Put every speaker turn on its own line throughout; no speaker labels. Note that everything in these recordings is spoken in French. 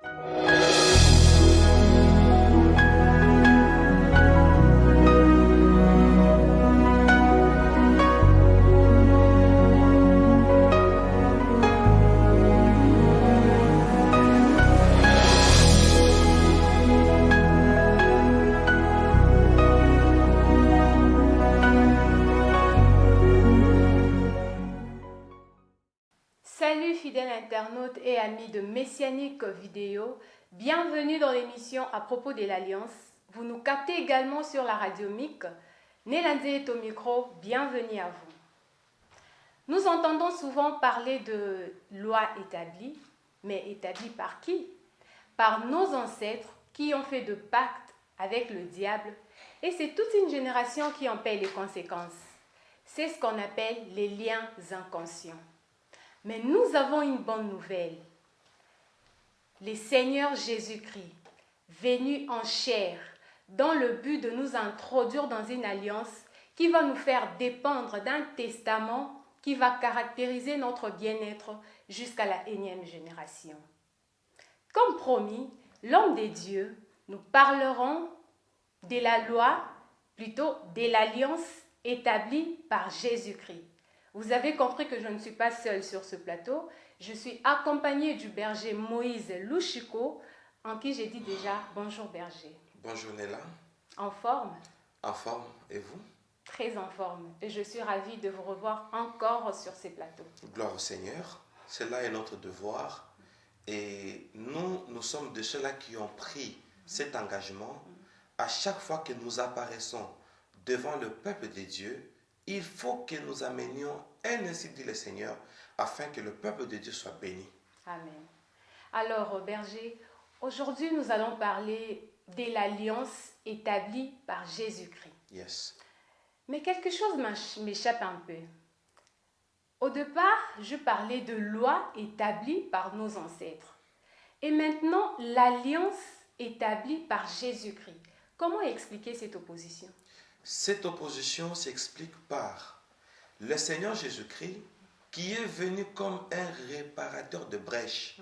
Salut fidèles internautes et amis de Messianique Vidéo, bienvenue dans l'émission à propos de l'Alliance. Vous nous captez également sur la radio MIC. Nélandé est au micro, bienvenue à vous. Nous entendons souvent parler de loi établie, mais établie par qui? Par nos ancêtres qui ont fait de pactes avec le diable, et c'est toute une génération qui en paye les conséquences. C'est ce qu'on appelle les liens inconscients. Mais nous avons une bonne nouvelle. Le Seigneur Jésus-Christ, venu en chair, dans le but de nous introduire dans une alliance qui va nous faire dépendre d'un testament qui va caractériser notre bien-être jusqu'à la énième génération. Comme promis, l'homme de Dieu, nous parlerons de la loi, plutôt de l'alliance établie par Jésus-Christ. Vous avez compris que je ne suis pas seule sur ce plateau. Je suis accompagnée du berger Moïse Louchiko, en qui j'ai dit déjà bonjour berger.
Bonjour Néla.
En forme?
En forme. Et vous?
Très en forme. Et je suis ravie de vous revoir encore sur ces plateaux.
Gloire au Seigneur. Cela est notre devoir. Et nous sommes de ceux-là qui ont pris cet engagement. À chaque fois que nous apparaissons devant le peuple de Dieu, il faut que nous amenions un ainsi dit le Seigneur, afin que le peuple de Dieu soit béni.
Amen. Alors, berger, aujourd'hui nous allons parler de l'alliance établie par Jésus-Christ.
Yes.
Mais quelque chose m'échappe un peu. Au départ, je parlais de loi établie par nos ancêtres. Et maintenant, l'alliance établie par Jésus-Christ. Comment expliquer cette opposition?
Cette opposition s'explique par le Seigneur Jésus-Christ qui est venu comme un réparateur de brèches.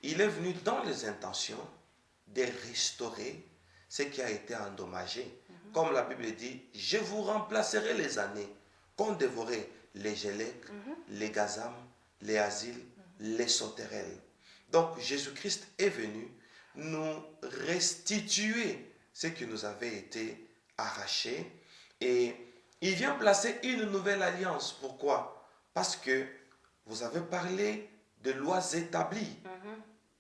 Il est venu dans les intentions de restaurer ce qui a été endommagé. Comme la Bible dit, je vous remplacerai les années qu'ont dévoré les Gélèques, les Gazam, les Asiles, les Sauterelles. Donc Jésus-Christ est venu nous restituer ce qui nous avait été arraché, et il vient placer une nouvelle alliance. Pourquoi? Parce que vous avez parlé de lois établies.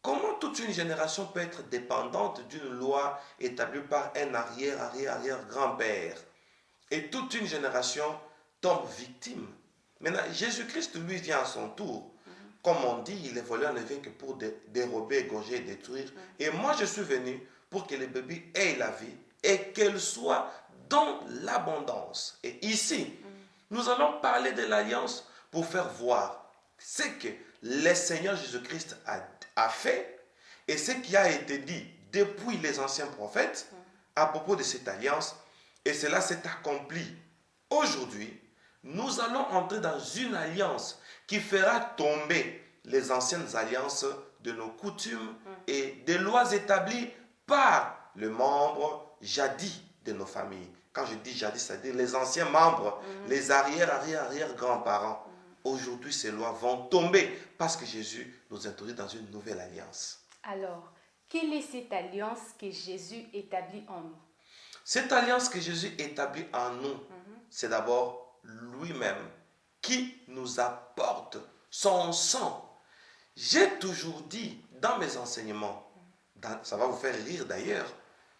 Comment toute une génération peut être dépendante d'une loi établie par un arrière-grand-père et toute une génération tombe victime? Maintenant, Jésus-Christ, lui, vient à son tour. Comme on dit, les voleurs ne viennent que pour dérober, égorger et détruire. Et moi, je suis venu pour que les bébés aient la vie et qu'elle soit dans l'abondance. Et ici, nous allons parler de l'alliance pour faire voir ce que le Seigneur Jésus-Christ a fait et ce qui a été dit depuis les anciens prophètes à propos de cette alliance. Et cela s'est accompli. Aujourd'hui, nous allons entrer dans une alliance qui fera tomber les anciennes alliances de nos coutumes et des lois établies par le membre jadis de nos familles. Quand je dis jadis, c'est-à-dire les anciens membres, les arrière-grands-parents. Aujourd'hui, ces lois vont tomber parce que Jésus nous introduit dans une nouvelle alliance.
Alors, quelle est cette alliance que Jésus établit en nous?
Cette alliance que Jésus établit en nous, c'est d'abord lui-même qui nous apporte son sang. J'ai toujours dit dans mes enseignements, ça va vous faire rire d'ailleurs,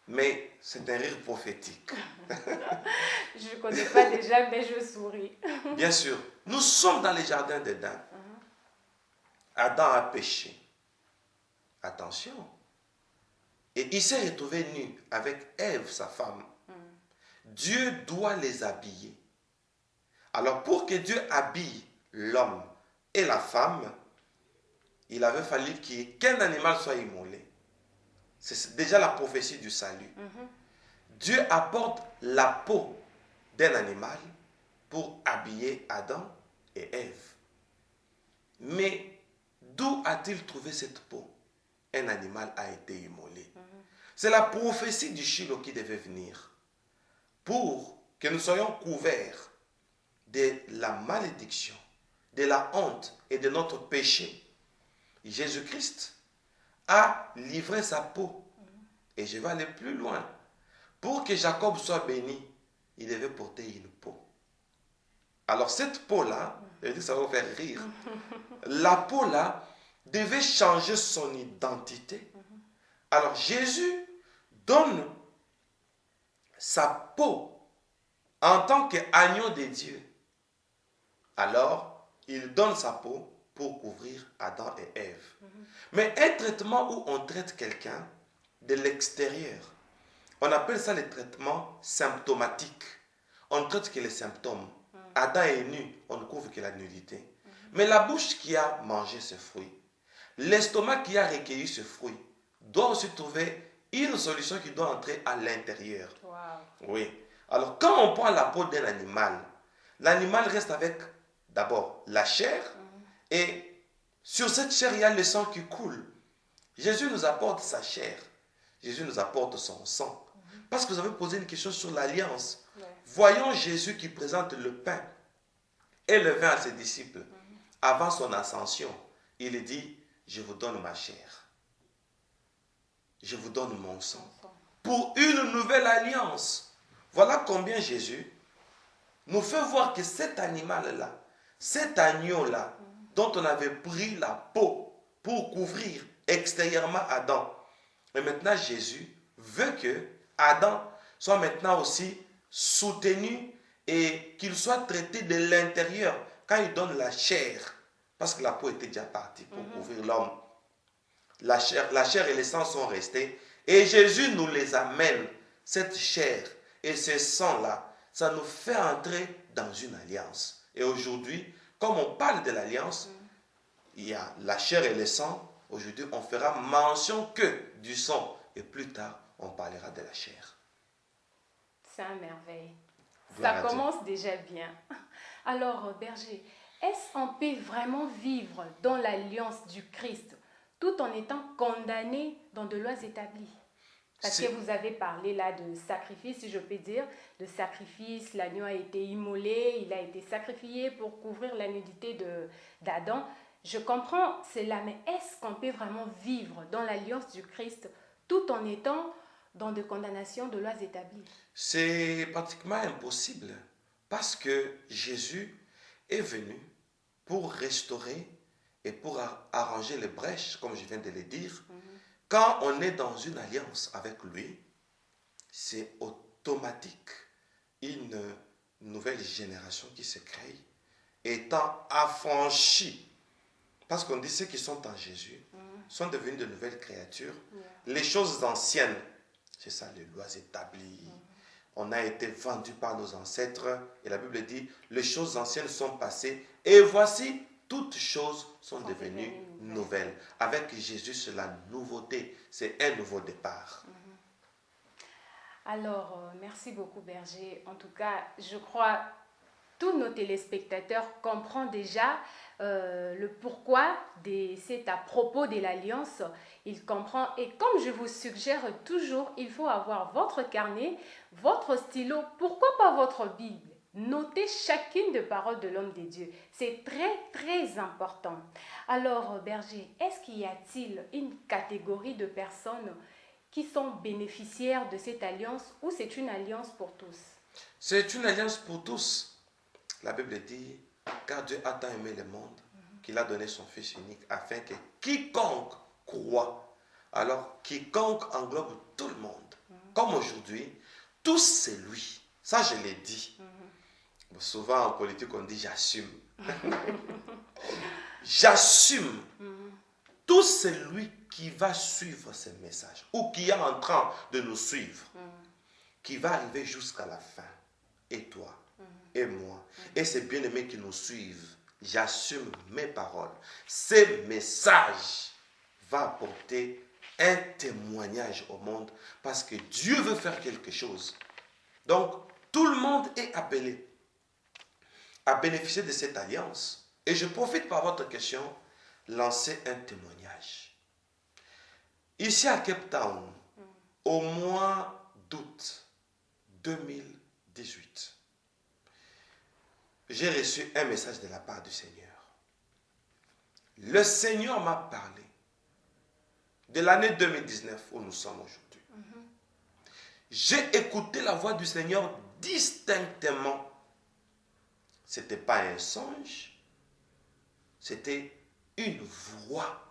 mais c'est un rire prophétique.
Je ne connais pas déjà, mais je souris.
Bien sûr, nous sommes dans les jardins d'Éden. Adam a péché. Attention. Et il s'est retrouvé nu avec Ève, sa femme. Dieu doit les habiller. Alors pour que Dieu habille l'homme et la femme, il avait fallu qu'un animal soit immolé. C'est déjà la prophétie du salut. Dieu apporte la peau d'un animal pour habiller Adam et Ève. Mais d'où a-t-il trouvé cette peau? un animal a été immolé. C'est la prophétie du Shiloh qui devait venir pour que nous soyons couverts de la malédiction, de la honte et de notre péché. Jésus-Christ a livré sa peau. Et je vais aller plus loin. Pour que Jacob soit béni, il devait porter une peau. Alors cette peau-là, ça va vous faire rire. La peau-là devait changer son identité. Alors Jésus donne sa peau en tant qu'agneau de Dieu. Alors, il donne sa peau pour couvrir Adam et Ève. Mais un traitement où on traite quelqu'un de l'extérieur, on appelle ça le traitement symptomatique. On ne traite que les symptômes. Adam est nu, on ne couvre que la nudité. Mais la bouche qui a mangé ce fruit, l'estomac qui a recueilli ce fruit, doit aussi trouver une solution qui doit entrer à l'intérieur.
Wow.
Oui. Alors, quand on prend la peau d'un animal, l'animal reste avec d'abord la chair, et sur cette chair, il y a le sang qui coule. Jésus nous apporte sa chair. Jésus nous apporte son sang. Parce que vous avez posé une question sur l'alliance.
Ouais.
Voyons Jésus qui présente le pain et le vin à ses disciples. Avant son ascension, il dit, je vous donne ma chair. Je vous donne mon sang. Pour une nouvelle alliance. Voilà combien Jésus nous fait voir que cet animal-là, cet agneau-là, dont on avait pris la peau pour couvrir extérieurement Adam. Et maintenant, Jésus veut que Adam soit maintenant aussi soutenu et qu'il soit traité de l'intérieur quand il donne la chair. Parce que la peau était déjà partie pour couvrir l'homme. La chair et le sang sont restés. Et Jésus nous les amène, cette chair et ce sang-là, ça nous fait entrer dans une alliance. Et aujourd'hui, comme on parle de l'alliance, il y a la chair et le sang. Aujourd'hui, on fera mention que du sang. Et plus tard, on parlera de la chair.
C'est un merveille.
Gloire à
Ça
Dieu.
commence déjà bien. Alors, Berger, est-ce qu'on peut vraiment vivre dans l'alliance du Christ tout en étant condamné dans de lois établies? Parce que vous avez parlé là de sacrifice, si je peux dire, de sacrifice, l'agneau a été immolé, il a été sacrifié pour couvrir la nudité d'Adam. Je comprends cela, mais est-ce qu'on peut vraiment vivre dans l'alliance du Christ tout en étant dans des condamnations de lois établies?
C'est pratiquement impossible parce que Jésus est venu pour restaurer et pour arranger les brèches, comme je viens de le dire. Quand on est dans une alliance avec lui, c'est automatique. Une nouvelle génération qui se crée, étant affranchie. Parce qu'on dit ceux qui sont en Jésus sont devenus de nouvelles créatures. Les choses anciennes, c'est ça, les lois établies. On a été vendus par nos ancêtres. Et la Bible dit, les choses anciennes sont passées. Et voici, toutes choses sont devenues nouvelles. Avec Jésus, c'est la nouveauté. C'est un nouveau départ.
Alors, merci beaucoup, Berger. En tout cas, je crois tous nos téléspectateurs comprennent déjà le pourquoi c'est à propos de l'alliance. Ils comprennent. Et comme je vous suggère toujours, il faut avoir votre carnet, votre stylo, pourquoi pas votre Bible. Notez chacune des paroles de l'homme de Dieu. C'est très, très important. Alors, Berger, est-ce qu'il y a-t-il une catégorie de personnes qui sont bénéficiaires de cette alliance ou c'est une alliance pour tous?
C'est une alliance pour tous. La Bible dit, car Dieu a tant aimé le monde qu'il a donné son Fils unique afin que quiconque croit. Alors, quiconque englobe tout le monde. Comme aujourd'hui, tous c'est lui. Ça, je l'ai dit. Souvent en politique, on dit j'assume. J'assume. Tout celui qui va suivre ce message ou qui est en train de nous suivre, qui va arriver jusqu'à la fin, et toi, et moi, et ces bien-aimés qui nous suivent, j'assume mes paroles. Ce message va apporter un témoignage au monde parce que Dieu veut faire quelque chose. Donc, tout le monde est appelé à bénéficier de cette alliance. Et je profite par votre question, lancer un témoignage. Ici à Cape Town, au mois d'août 2018, j'ai reçu un message de la part du Seigneur. Le Seigneur m'a parlé de l'année 2019 où nous sommes aujourd'hui. J'ai écouté la voix du Seigneur distinctement. Ce n'était pas un songe, c'était une voix.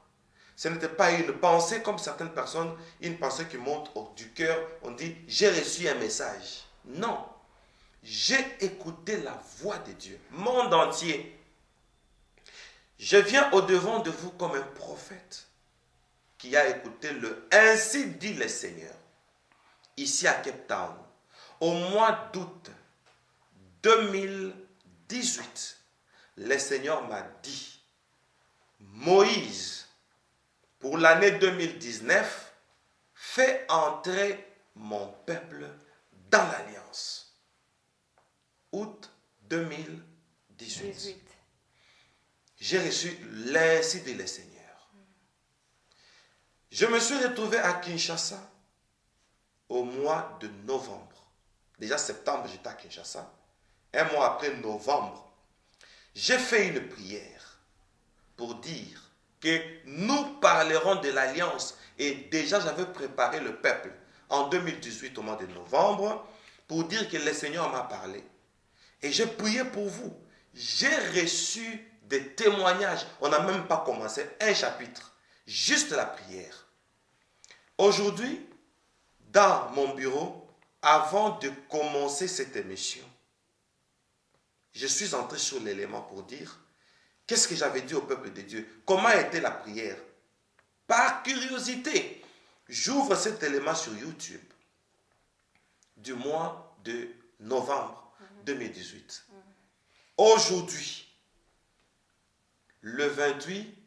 Ce n'était pas une pensée comme certaines personnes, une pensée qui monte du cœur, on dit « j'ai reçu un message ». Non, j'ai écouté la voix de Dieu, monde entier. Je viens au-devant de vous comme un prophète qui a écouté le « Ainsi dit le Seigneur » ici à Cape Town, au mois d'août 2018, le Seigneur m'a dit « Moïse, pour l'année 2019, fais entrer mon peuple dans l'alliance. » Août 2018. J'ai reçu l'ainsi dit le Seigneur. Je me suis retrouvé à Kinshasa au mois de novembre. Déjà septembre, j'étais à Kinshasa. Un mois après novembre, j'ai fait une prière pour dire que nous parlerons de l'alliance. Et déjà, j'avais préparé le peuple en 2018 au mois de novembre pour dire que le Seigneur m'a parlé. Et j'ai prié pour vous. J'ai reçu des témoignages. On n'a même pas commencé un chapitre. Juste la prière. Aujourd'hui, dans mon bureau, avant de commencer cette émission, je suis entré sur l'élément pour dire qu'est-ce que j'avais dit au peuple de Dieu, comment était la prière. Par curiosité, j'ouvre cet élément sur YouTube du mois de novembre 2018. Aujourd'hui, le 28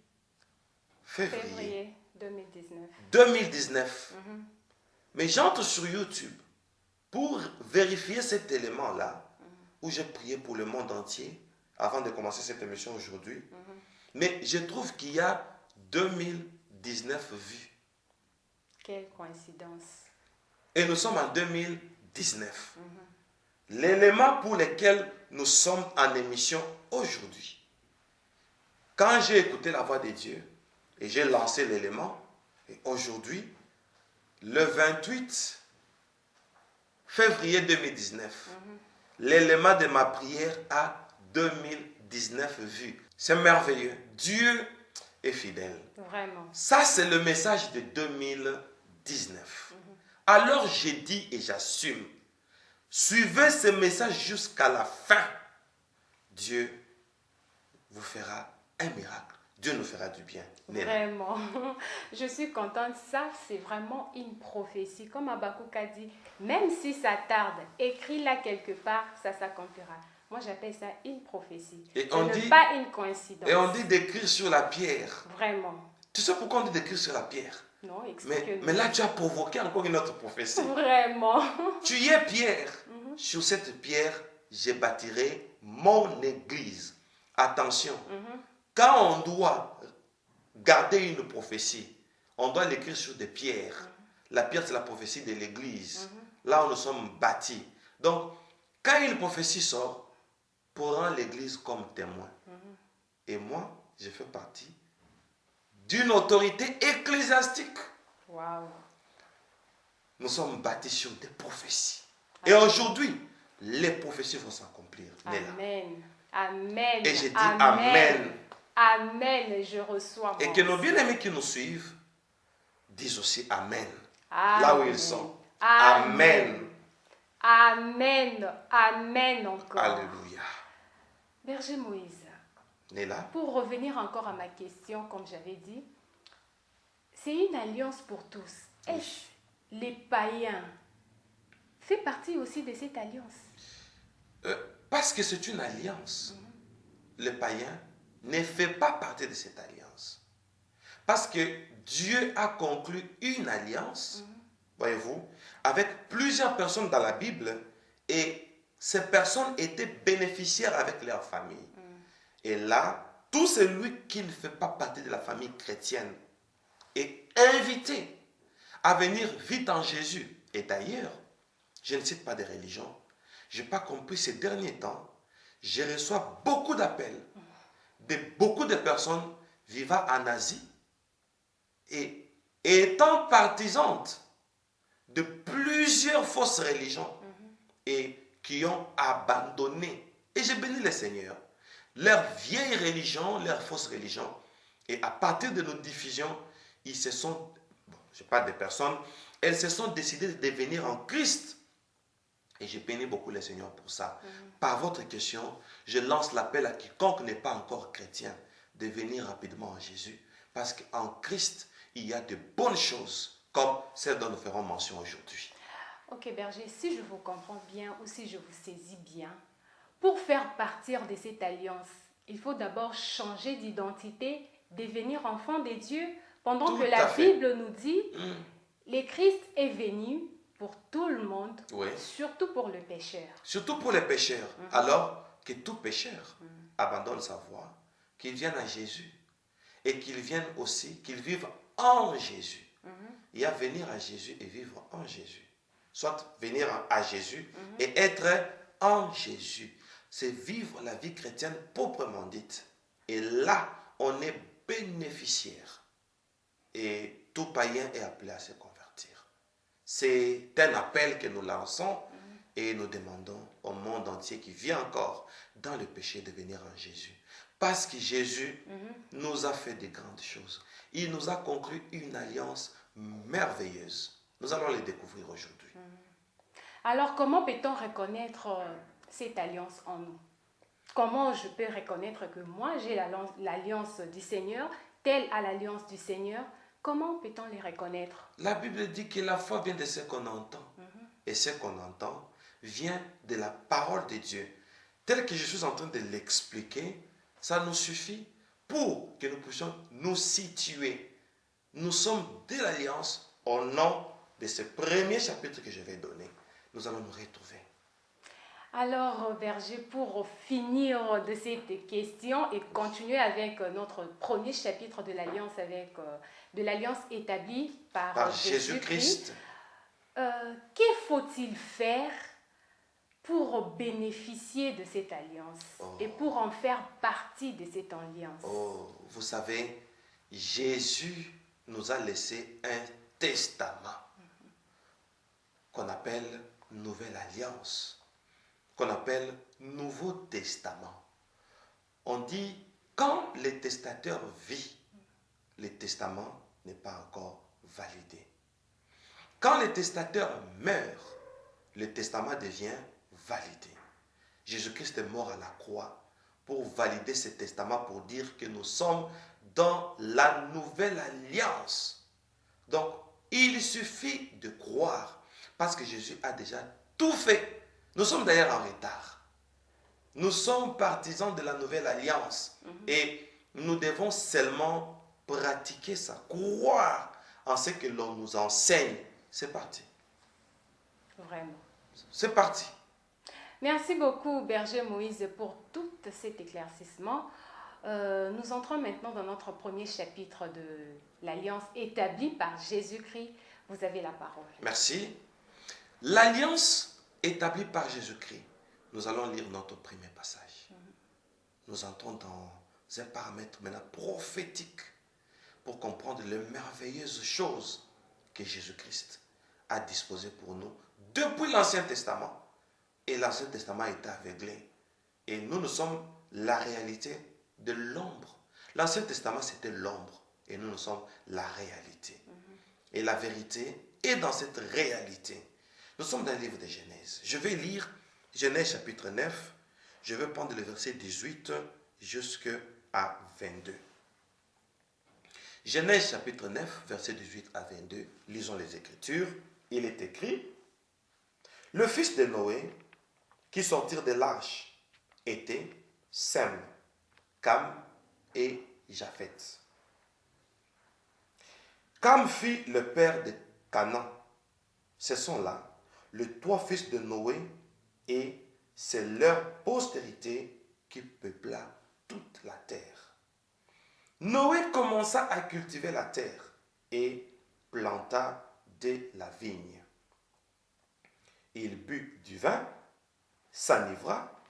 février 2019. Mais j'entre sur YouTube pour vérifier cet élément-là où j'ai prié pour le monde entier avant de commencer cette émission aujourd'hui. Mais je trouve qu'il y a 2019 vues.
Quelle coïncidence.
Et nous sommes en 2019. L'élément pour lequel nous sommes en émission aujourd'hui. Quand j'ai écouté la voix de Dieu et j'ai lancé l'élément, et aujourd'hui, le 28 février 2019, l'élément de ma prière a 2019 vues. C'est merveilleux. Dieu est fidèle.
Vraiment.
Ça, c'est le message de 2019. Alors, j'ai dit et j'assume. Suivez ce message jusqu'à la fin. Dieu vous fera un miracle. Dieu nous fera du bien.
Vraiment. Je suis contente. Ça, c'est vraiment une prophétie. Comme Habakkuk a dit, même si ça tarde, écris-la quelque part, ça s'accomplira. Moi, j'appelle ça une prophétie.
Et on
Ce
dit,
n'est pas une coïncidence.
Et on dit d'écrire sur la pierre.
Vraiment.
Tu sais pourquoi on dit d'écrire sur la pierre?
Non, explique-nous.
Mais là, tu as provoqué encore une autre prophétie.
Vraiment.
Tu es pierre. Sur cette pierre, je bâtirai mon église. Attention. Quand on doit garder une prophétie, on doit l'écrire sur des pierres. La pierre, c'est la prophétie de l'église. Là où nous sommes bâtis. Donc, quand une prophétie sort, prends l'église comme témoin. Et moi, je fais partie d'une autorité ecclésiastique.
Wow.
Nous sommes bâtis sur des prophéties. Et aujourd'hui, les prophéties vont s'accomplir.
Amen. Amen.
Et je dis Amen.
Amen. Je reçois.
Et que nos bien-aimés qui nous suivent disent aussi Amen.
Amen.
Là où ils sont. Amen.
Amen. Amen encore.
Alléluia.
Berger Moïse.
Néla.
Pour revenir encore à ma question, comme j'avais dit, c'est une alliance pour tous. Est-ce les païens fait partie aussi de cette alliance?
Parce que c'est une alliance. Le païen ne fait pas partie de cette alliance. Parce que Dieu a conclu une alliance, voyez-vous, avec plusieurs personnes dans la Bible, et ces personnes étaient bénéficiaires avec leur famille. Et là, tout celui qui ne fait pas partie de la famille chrétienne est invité à venir vite en Jésus. Et d'ailleurs, je ne cite pas des religions, je n'ai pas compris ces derniers temps, je reçois beaucoup d'appels de beaucoup de personnes vivant en Asie et étant partisanes de plusieurs fausses religions et qui ont abandonné, et je bénis le Seigneur, leur vieille religion, leur fausse religion. Et à partir de nos diffusions, ils se sont, bon, je parle des personnes, elles se sont décidées de devenir en Christ. Et je bénis beaucoup le Seigneur pour ça. Par votre question, je lance l'appel à quiconque n'est pas encore chrétien de venir rapidement en Jésus. Parce qu'en Christ, il y a de bonnes choses comme celles dont nous ferons mention aujourd'hui.
Ok, berger, si je vous comprends bien ou si je vous saisis bien, pour faire partir de cette alliance, il faut d'abord changer d'identité, devenir enfant de Dieu, pendant
Tout
que la
à fait.
Bible nous dit, le Christ est venu pour tout le monde,
Oui.
surtout pour le pécheur.
Surtout pour les pécheurs. Alors que tout pécheur abandonne sa voie, qu'il vienne à Jésus et qu'il vienne aussi, qu'il vive en Jésus. Il y a venir à Jésus et vivre en Jésus. Soit venir à Jésus et être en Jésus. C'est vivre la vie chrétienne proprement dite. Et là, on est bénéficiaire. Et tout païen est appelé à se convertir. C'est un appel que nous lançons et nous demandons au monde entier qui vit encore dans le péché de venir en Jésus. Parce que Jésus nous a fait de grandes choses. Il nous a conclu une alliance merveilleuse. Nous allons les découvrir aujourd'hui.
Alors, comment peut-on reconnaître cette alliance en nous? Comment je peux reconnaître que moi, j'ai l'alliance du Seigneur, telle à l'alliance du Seigneur? Comment peut-on les reconnaître?
La Bible dit que la foi vient de ce qu'on entend. Et ce qu'on entend vient de la parole de Dieu. Tel que je suis en train de l'expliquer, ça nous suffit pour que nous puissions nous situer. Nous sommes de l'alliance au nom de ce premier chapitre que je vais donner. Nous allons nous retrouver.
Alors, berger, pour finir de cette question et continuer avec notre premier chapitre de l'alliance de l'alliance établie par Jésus-Christ, que faut-il faire pour bénéficier de cette alliance et pour en faire partie de cette alliance?
Vous savez, Jésus nous a laissé un testament qu'on appelle Nouvelle Alliance, qu'on appelle Nouveau Testament. On dit, quand le testateur vit, le testament n'est pas encore validé. Quand le testateur meurt, le testament devient validé. Jésus-Christ est mort à la croix pour valider ce testament, pour dire que nous sommes dans la nouvelle alliance. Donc, il suffit de croire, parce que Jésus a déjà tout fait. Nous sommes d'ailleurs en retard. Nous sommes partisans de la nouvelle alliance et nous devons seulement pratiquer ça, croire en ce que l'on nous enseigne. C'est parti.
Vraiment.
C'est parti.
Merci beaucoup, berger Moïse, pour tout cet éclaircissement. Nous entrons maintenant dans notre premier chapitre de l'alliance établie par Jésus-Christ. Vous avez la parole.
Merci. L'alliance établie par Jésus-Christ. Nous allons lire notre premier passage. Nous entrons dans un paramètre maintenant prophétique pour comprendre les merveilleuses choses que Jésus-Christ a disposées pour nous depuis l'Ancien Testament. Et l'Ancien Testament était aveuglé. Et nous sommes la réalité de l'ombre. L'Ancien Testament, c'était l'ombre. Et nous sommes la réalité. Et la vérité est dans cette réalité. Nous sommes dans le livre de Genèse. Je vais lire Genèse chapitre 9. Je vais prendre le verset 18 jusqu'à 22. Genèse chapitre 9, verset 18 à 22. Lisons les Écritures. Il est écrit: le fils de Noé qui sortirent de l'arche étaient Sem, Cam et Japheth. Cam fut le père de Canaan. Ce sont là les trois fils de Noé et c'est leur postérité qui peupla toute la terre. Noé commença à cultiver la terre et planta de la vigne. Il but du vin, s'enivra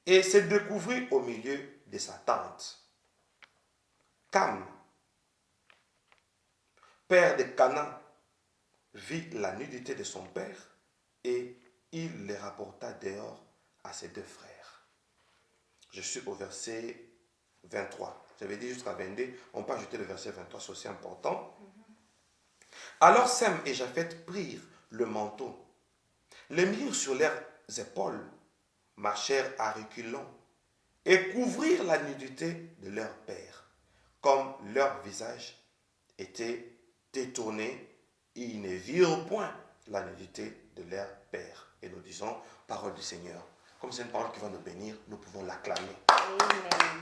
et se découvrit au milieu de sa tente. Cam, père de Canaan, vit la nudité de son père et il les rapporta dehors à ses deux frères. Je suis au verset 23. J'avais dit jusqu'à 22, on peut ajouter le verset 23, c'est aussi important. Alors Sem et Japheth prirent le manteau, le mirent sur leurs épaules, marchèrent à reculons et couvrirent la nudité de leur père. Comme leur visage était détourné, ils ne virent point la nudité de leur père. Et nous disons, parole du Seigneur. Comme c'est une parole qui va nous bénir, nous pouvons l'acclamer.
Amen.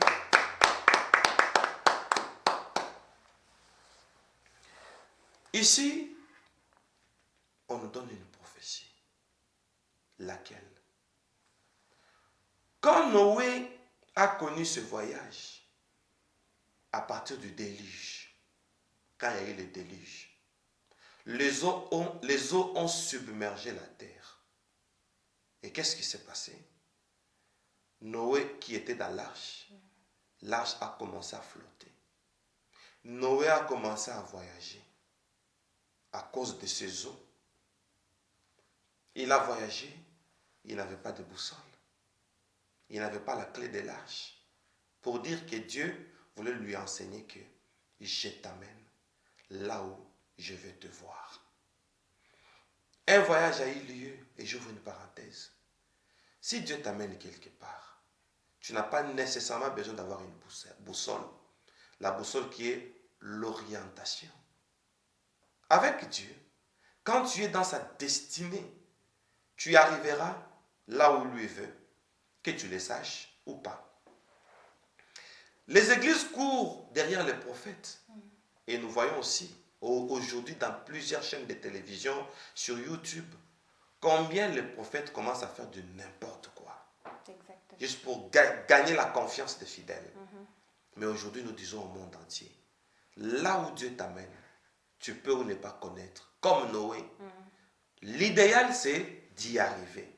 Ici, on nous donne une prophétie. Laquelle? Quand Noé a connu ce voyage, à partir du déluge, quand il y a eu le déluge, les eaux ont submergé la terre. Et qu'est-ce qui s'est passé? Noé qui était dans l'arche a commencé à flotter. Noé a commencé à voyager à cause de ces eaux. Il a voyagé, il n'avait pas de boussole. Il n'avait pas la clé de l'arche pour dire que Dieu voulait lui enseigner que je t'amène là où je vais te voir. Un voyage a eu lieu, et j'ouvre une parenthèse. Si Dieu t'amène quelque part, tu n'as pas nécessairement besoin d'avoir une boussole. La boussole qui est l'orientation. Avec Dieu, quand tu es dans sa destinée, tu arriveras là où lui veut, que tu le saches ou pas. Les églises courent derrière les prophètes. Et nous voyons aussi, aujourd'hui, dans plusieurs chaînes de télévision, sur YouTube, combien les prophètes commencent à faire de n'importe quoi. Exactement. Juste pour gagner la confiance des fidèles. Mais aujourd'hui, nous disons au monde entier, là où Dieu t'amène, tu peux ou ne pas connaître. Comme Noé. L'idéal, c'est d'y arriver.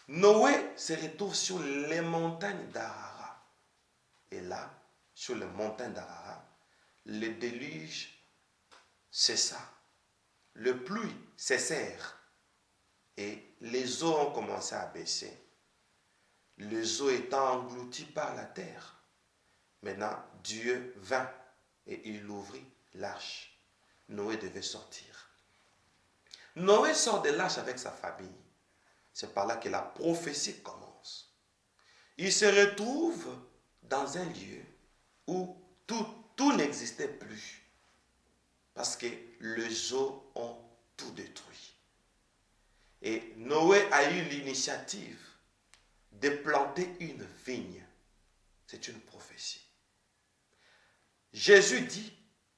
Noé se retrouve sur les montagnes d'Arara. Et là, sur les montagnes d'Arara, le déluge cessa. Le pluie cessèrent. Et les eaux ont commencé à baisser. Les eaux étant englouties par la terre. Maintenant, Dieu vint et il ouvrit l'arche. Noé devait sortir. Noé sort de l'arche avec sa famille. C'est par là que la prophétie commence. Il se retrouve dans un lieu où tout n'existait plus. Parce que les eaux ont tout détruit. Et Noé a eu l'initiative de planter une vigne. C'est une prophétie. Jésus dit,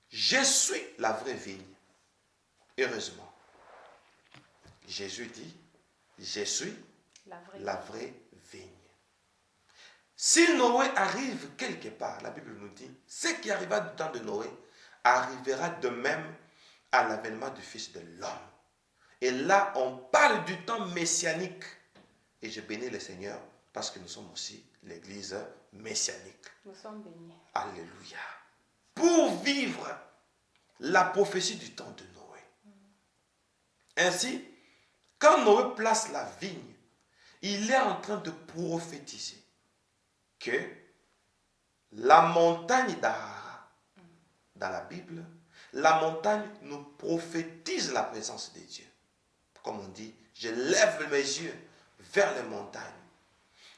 je suis la vraie vigne. Heureusement. Jésus dit, je suis la vraie vigne. Si Noé arrive quelque part, la Bible nous dit, ce qui arriva du temps de Noé arrivera de même à l'avènement du Fils de l'homme. Et là, on parle du temps messianique. Et je bénis le Seigneur parce que nous sommes aussi l'église messianique.
Nous sommes bénis.
Alléluia. Pour vivre la prophétie du temps de Noé. Ainsi, quand Noé place la vigne, il est en train de prophétiser que la montagne d'Arara, dans la Bible, la montagne nous prophétise la présence de Dieu. Comme on dit, je lève mes yeux vers les montagnes.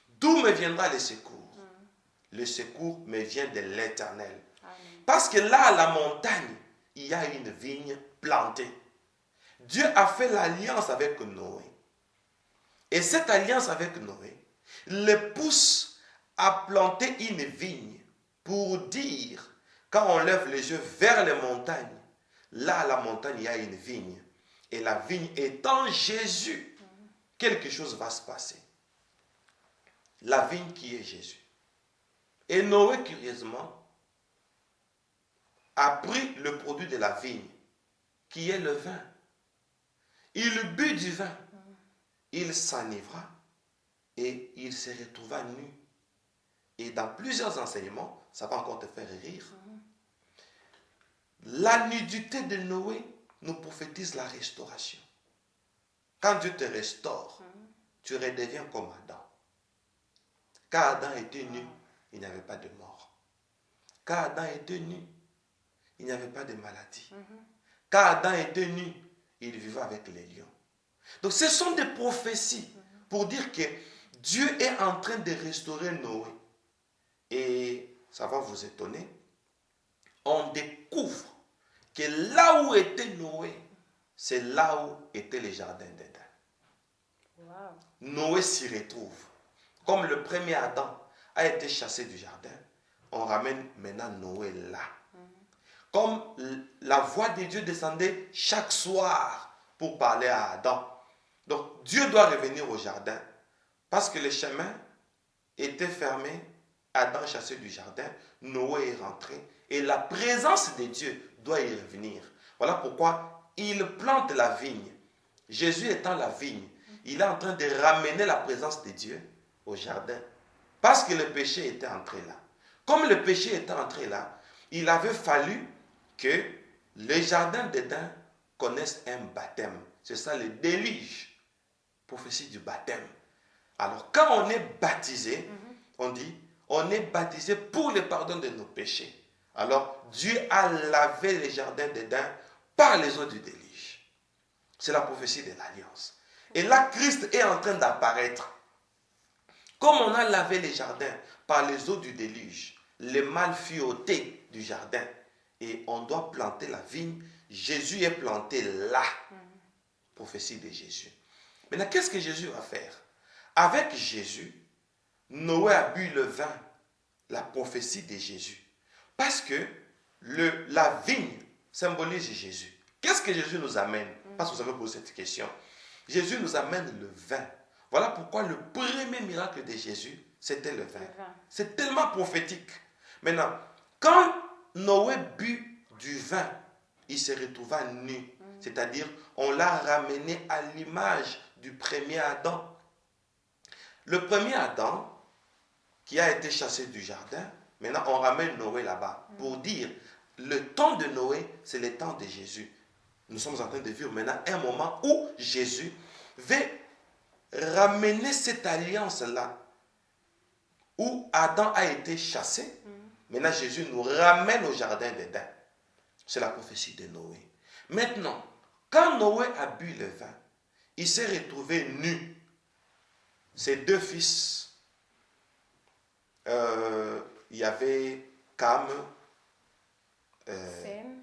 D'où me viendra le secours? Le secours me vient de l'Éternel. Parce que là, à la montagne, il y a une vigne plantée. Dieu a fait l'alliance avec Noé. Et cette alliance avec Noé le pousse à planter une vigne pour dire, quand on lève les yeux vers les montagnes, là, à la montagne, il y a une vigne. Et la vigne étant Jésus, quelque chose va se passer. La vigne qui est Jésus. Et Noé, curieusement, a pris le produit de la vigne, qui est le vin. Il but du vin. Il s'enivra et il se retrouva nu. Et dans plusieurs enseignements, ça va encore te faire rire. La nudité de Noé nous prophétise la restauration. Quand Dieu te restaure, tu redeviens comme Adam. Quand Adam était nu, il n'y avait pas de mort. Quand Adam était nu, il n'y avait pas de maladie. Quand Adam était nu, il vivait avec les lions. Donc ce sont des prophéties pour dire que Dieu est en train de restaurer Noé. Et ça va vous étonner. On découvre que là où était Noé, c'est là où était le jardin d'Éden. Wow. Noé s'y retrouve. Comme le premier Adam a été chassé du jardin, on ramène maintenant Noé là. Comme la voix de Dieu descendait chaque soir pour parler à Adam. Donc Dieu doit revenir au jardin parce que le chemin était fermé. Adam chassé du jardin, Noé est rentré et la présence de Dieu doit y revenir. Voilà pourquoi il plante la vigne. Jésus étant la vigne, il est en train de ramener la présence de Dieu au jardin parce que le péché était entré là. Comme le péché était entré là, il avait fallu que le jardin d'Éden connaisse un baptême. C'est ça le déluge, prophétie du baptême. Alors quand on est baptisé, on dit on est baptisé pour le pardon de nos péchés. Alors Dieu a lavé les jardins d'Éden par les eaux du déluge. C'est la prophétie de l'alliance. Et là, Christ est en train d'apparaître. Comme on a lavé les jardins par les eaux du déluge, le mal fut ôté du jardin et on doit planter la vigne. Jésus est planté là. Prophétie de Jésus. Maintenant, qu'est-ce que Jésus va faire? Avec Jésus, Noé a bu le vin, la prophétie de Jésus. Parce que la vigne symbolise Jésus. Qu'est-ce que Jésus nous amène? Parce que vous avez posé cette question. Jésus nous amène le vin. Voilà pourquoi le premier miracle de Jésus, c'était le vin. C'est tellement prophétique. Maintenant, quand Noé but du vin, il se retrouva nu. C'est-à-dire, on l'a ramené à l'image du premier Adam. Le premier Adam, qui a été chassé du jardin, maintenant on ramène Noé là-bas pour dire, le temps de Noé, c'est le temps de Jésus. Nous sommes en train de vivre maintenant un moment où Jésus veut ramener cette alliance-là, où Adam a été chassé. Maintenant Jésus nous ramène au jardin d'Éden. C'est la prophétie de Noé. Maintenant, quand Noé a bu le vin, il s'est retrouvé nu. Ses deux fils, il y avait Cam,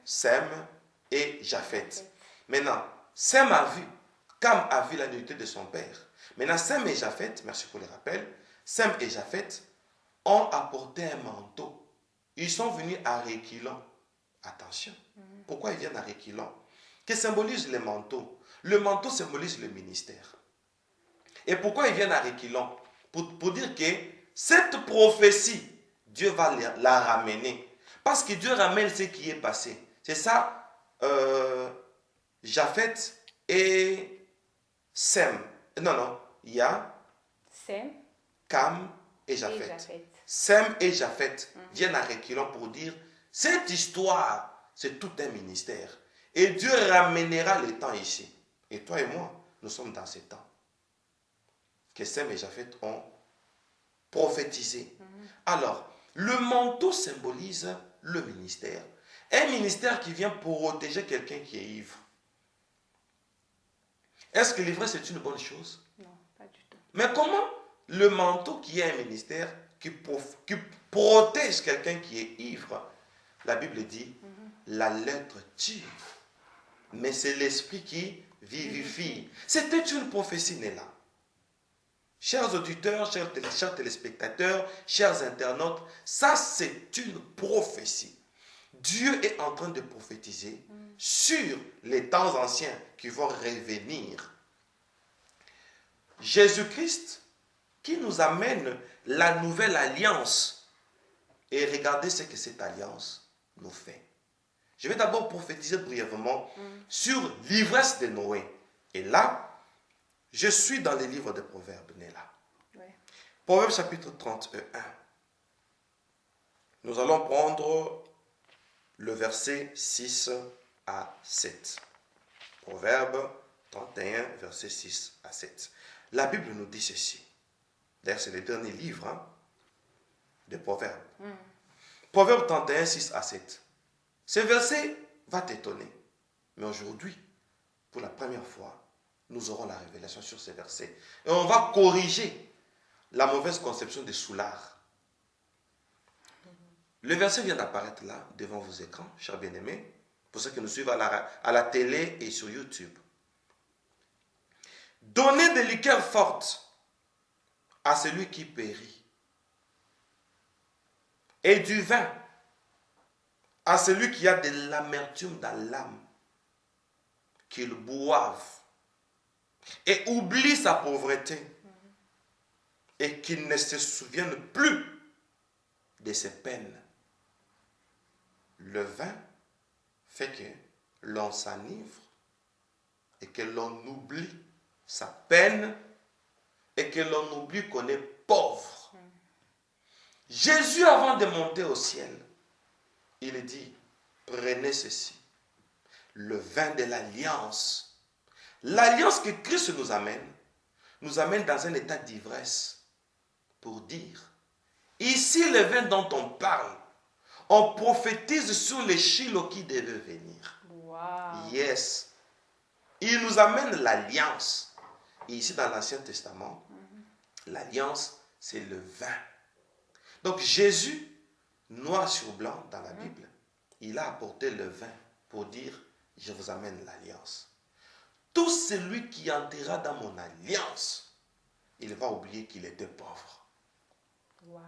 Sem et Japheth. Maintenant, Sem a vu, Cam a vu la nudité de son père. Maintenant, Sem et Japheth, merci pour le rappel, Sem et Japheth ont apporté un manteau. Ils sont venus à reculons. Attention, pourquoi ils viennent à reculons? Que symbolise le manteau? Le manteau symbolise le ministère. Et pourquoi ils viennent à reculons? Pour dire que cette prophétie, Dieu va la ramener. Parce que Dieu ramène ce qui est passé. C'est ça, Japheth et Sem. Non, il y a
Sem,
Cam et Japheth. Sem et Japheth viennent à reculons pour dire, cette histoire, c'est tout un ministère. Et Dieu ramènera le temps ici. Et toi et moi, nous sommes dans ce temps que Sem et Japheth ont prophétisé. Alors, le manteau symbolise le ministère. Un ministère qui vient protéger quelqu'un qui est ivre. Est-ce que l'ivresse c'est une bonne chose?
Non, pas du tout.
Mais comment le manteau qui est un ministère qui protège quelqu'un qui est ivre? La Bible dit, la lettre tue, mais c'est l'esprit qui vivifie. C'était une prophétie née là. Chers auditeurs, chers téléspectateurs, chers internautes, ça c'est une prophétie. Dieu est en train de prophétiser sur les temps anciens qui vont revenir. Jésus-Christ qui nous amène la nouvelle alliance. Et regardez ce que cette alliance nous fait. Je vais d'abord prophétiser brièvement sur l'ivresse de Noé. Et là, je suis dans les livres des Proverbes, Néla.
Ouais.
Proverbe chapitre 31. Nous allons prendre le verset 6 à 7. Proverbe 31, verset 6 à 7. La Bible nous dit ceci. D'ailleurs, c'est le dernier livre des Proverbes. Proverbe 31, 6 à 7. Ce verset va t'étonner. Mais aujourd'hui, pour la première fois, nous aurons la révélation sur ces versets. Et on va corriger la mauvaise conception des soulards. Le verset vient d'apparaître là, devant vos écrans, chers bien-aimés, pour ceux qui nous suivent à la télé et sur YouTube. Donnez des liqueurs fortes à celui qui périt, et du vin à celui qui a de l'amertume dans l'âme, qu'il boive et oublie sa pauvreté et qu'il ne se souvienne plus de ses peines. Le vin fait que l'on s'enivre et que l'on oublie sa peine et que l'on oublie qu'on est pauvre. Jésus, avant de monter au ciel, il dit, prenez ceci, le vin de l'alliance. L'alliance que Christ nous amène dans un état d'ivresse pour dire, ici le vin dont on parle, on prophétise sur les Shiloh qui devaient venir.
Wow.
Yes. Il nous amène l'alliance. Et ici dans l'Ancien Testament, l'alliance, c'est le vin. Donc Jésus, noir sur blanc dans la Bible, il a apporté le vin pour dire, je vous amène l'alliance. Tout celui qui entrera dans mon alliance, il va oublier qu'il était pauvre.
Wow.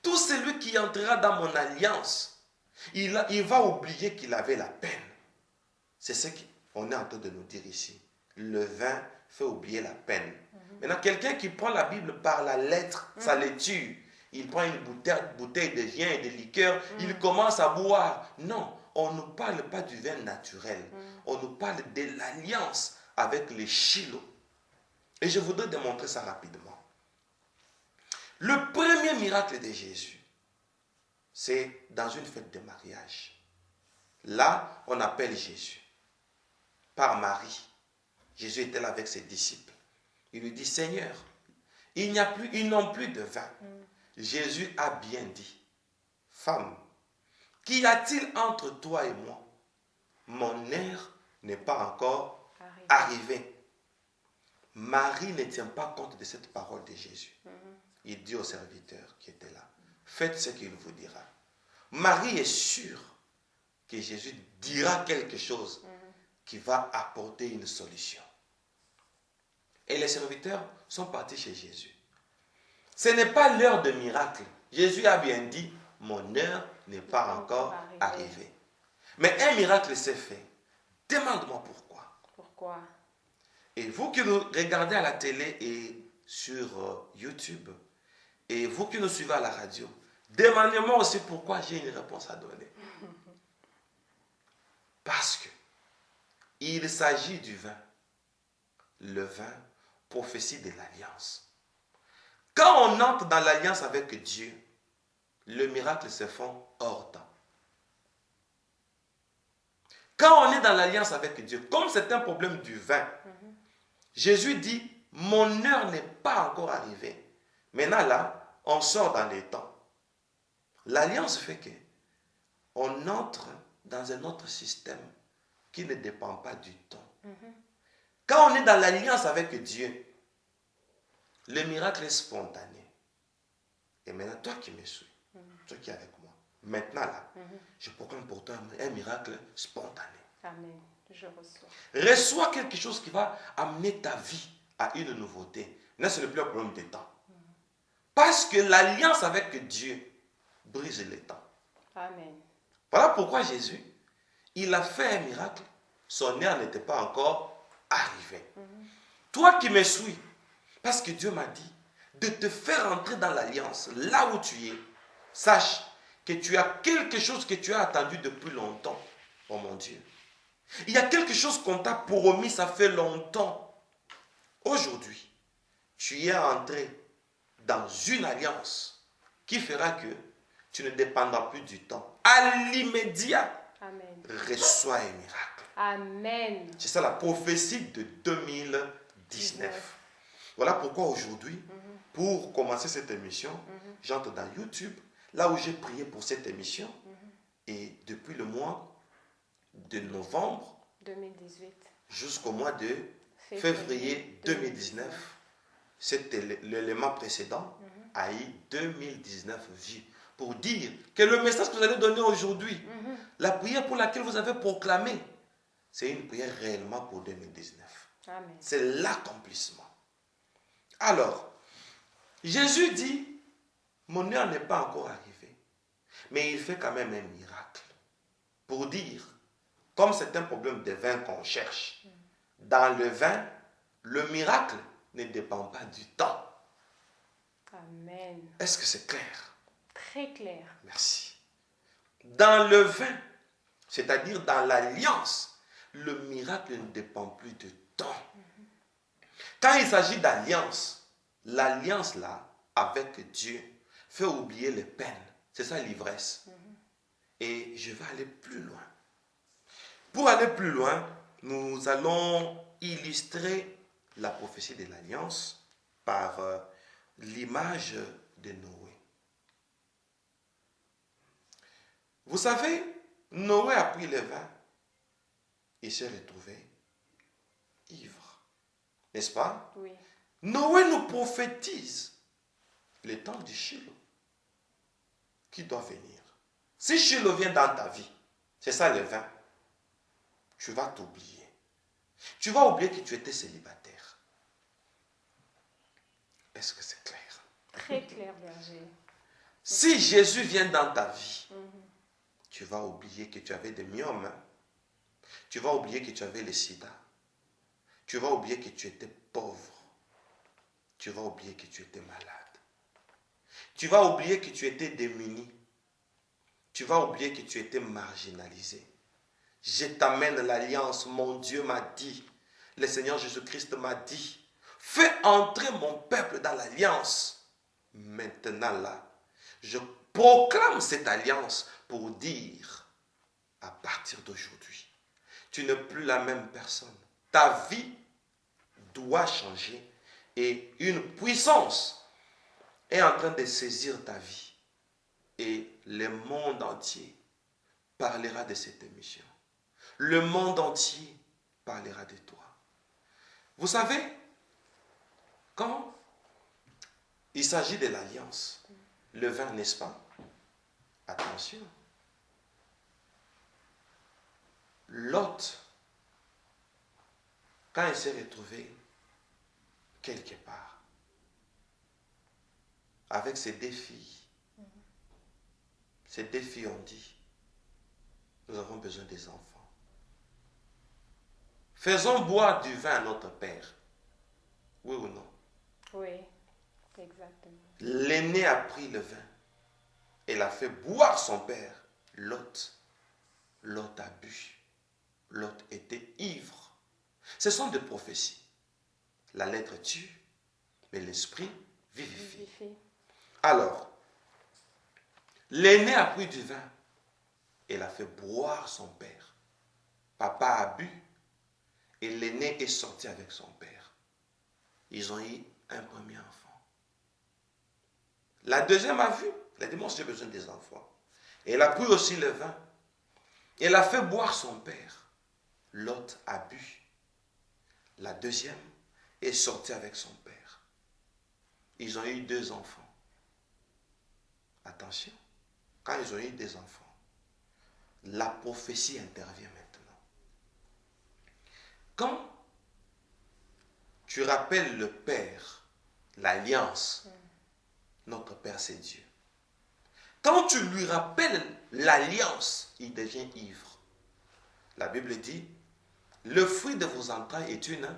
Tout celui qui entrera dans mon alliance, il va oublier qu'il avait la peine. C'est ce qu'on est en train de nous dire ici. Le vin fait oublier la peine. Maintenant, quelqu'un qui prend la Bible par la lettre, sa lecture, il prend une bouteille de vin et de liqueur, il commence à boire. Non, on ne parle pas du vin naturel. On nous parle de l'alliance avec les Shiloh. Et je voudrais démontrer ça rapidement. Le premier miracle de Jésus, c'est dans une fête de mariage. Là, on appelle Jésus par Marie. Jésus était là avec ses disciples. Il lui dit, Seigneur, ils n'ont plus de vin. Jésus a bien dit, femme, qu'y a-t-il entre toi et moi? Mon heure n'est pas encore arrivée. Marie ne tient pas compte de cette parole de Jésus. Il dit au serviteur qui était là, faites ce qu'il vous dira. Marie est sûre que Jésus dira quelque chose qui va apporter une solution. Et les serviteurs sont partis chez Jésus. Ce n'est pas l'heure de miracle. Jésus a bien dit, mon heure n'est pas encore arrivée. Mais un miracle s'est fait. Demande-moi pourquoi.
Pourquoi?
Et vous qui nous regardez à la télé et sur YouTube, et vous qui nous suivez à la radio, demandez-moi aussi pourquoi j'ai une réponse à donner. Parce que il s'agit du vin. Le vin, prophétie de l'alliance. Quand on entre dans l'alliance avec Dieu, le miracle se fait hors temps. Quand on est dans l'alliance avec Dieu, comme c'est un problème du vin, Jésus dit, mon heure n'est pas encore arrivée. Maintenant là, on sort dans les temps. L'alliance fait que on entre dans un autre système qui ne dépend pas du temps. Quand on est dans l'alliance avec Dieu, le miracle est spontané. Et maintenant, toi qui me suis, toi qui es avec moi, maintenant là, je proclame pour toi un miracle spontané.
Amen. Je reçois.
Reçois quelque chose qui va amener ta vie à une nouveauté. Là, ce n'est plus un problème de temps. Parce que l'alliance avec Dieu brise les temps.
Amen.
Voilà pourquoi Jésus, il a fait un miracle. Son heure n'était pas encore arrivée. Toi qui me suis, parce que Dieu m'a dit de te faire entrer dans l'alliance, là où tu es, sache que tu as quelque chose que tu as attendu depuis longtemps Oh mon Dieu. Il y a quelque chose qu'on t'a promis, ça fait longtemps. Aujourd'hui, tu es entré dans une alliance qui fera que tu ne dépendras plus du temps. À l'immédiat,
Amen.
reçois un miracle.
Amen.
C'est ça la prophétie de 2019. Voilà pourquoi aujourd'hui, pour commencer cette émission, j'entre dans YouTube, là où j'ai prié pour cette émission. Et depuis le mois de novembre
2018
jusqu'au mois de février 2019, c'était l'élément précédent, a eu 2019 vues. Pour dire que le message que vous allez donner aujourd'hui, la prière pour laquelle vous avez proclamé, c'est une prière réellement pour 2019.
Amen.
C'est l'accomplissement. Alors, Jésus dit, mon heure n'est pas encore arrivée, mais il fait quand même un miracle. Pour dire, comme c'est un problème de vin qu'on cherche, dans le vin, le miracle ne dépend pas du temps.
Amen.
Est-ce que c'est clair?
Très clair.
Merci. Dans le vin, c'est-à-dire dans l'alliance, le miracle ne dépend plus de temps. Quand il s'agit d'alliance, l'alliance là, avec Dieu, fait oublier les peines. C'est ça l'ivresse. Et je vais aller plus loin. Pour aller plus loin, nous allons illustrer la prophétie de l'alliance par l'image de Noé. Vous savez, Noé a pris le vin et s'est retrouvé ivre. N'est-ce pas?
Oui.
Noé nous prophétise le temps du Shiloh qui doit venir. Si Shiloh vient dans ta vie, c'est ça le vin, tu vas t'oublier. Tu vas oublier que tu étais célibataire. Est-ce que c'est clair?
Très clair, berger.
Si Jésus vient dans ta vie, tu vas oublier que tu avais des myomes. Tu vas oublier que tu avais le sida. Tu vas oublier que tu étais pauvre. Tu vas oublier que tu étais malade. Tu vas oublier que tu étais démuni. Tu vas oublier que tu étais marginalisé. Je t'amène l'alliance, mon Dieu m'a dit, le Seigneur Jésus-Christ m'a dit, fais entrer mon peuple dans l'alliance. Maintenant là, je proclame cette alliance pour dire, à partir d'aujourd'hui, tu n'es plus la même personne. Ta vie doit changer et une puissance est en train de saisir ta vie. Et le monde entier parlera de cette émission. Le monde entier parlera de toi. Vous savez, quand il s'agit de l'alliance, le vin, n'est-ce pas? Attention. Lot, quand il s'est retrouvé quelque part, avec ses deux filles, ces deux filles ont dit, nous avons besoin des enfants. Faisons boire du vin à notre père. Oui ou non?
Oui, exactement.
L'aîné a pris le vin. Elle a fait boire son père. Lot a bu. Lot était ivre. Ce sont des prophéties. La lettre tue, mais l'esprit vivifie. Alors, l'aîné a pris du vin. Elle a fait boire son père. Papa a bu. Et l'aîné est sorti avec son père. Ils ont eu un premier enfant. La deuxième a vu. Elle a dit, moi j'ai besoin des enfants. Et elle a pris aussi le vin. Elle a fait boire son père. Lot a bu. La deuxième est sortie avec son père. Ils ont eu 2 enfants. Attention. Quand ils ont eu 2 enfants, la prophétie intervient maintenant. Quand tu rappelles le Père, l'alliance, notre Père c'est Dieu. Quand tu lui rappelles l'alliance, il devient ivre. La Bible dit, le fruit de vos entrailles est une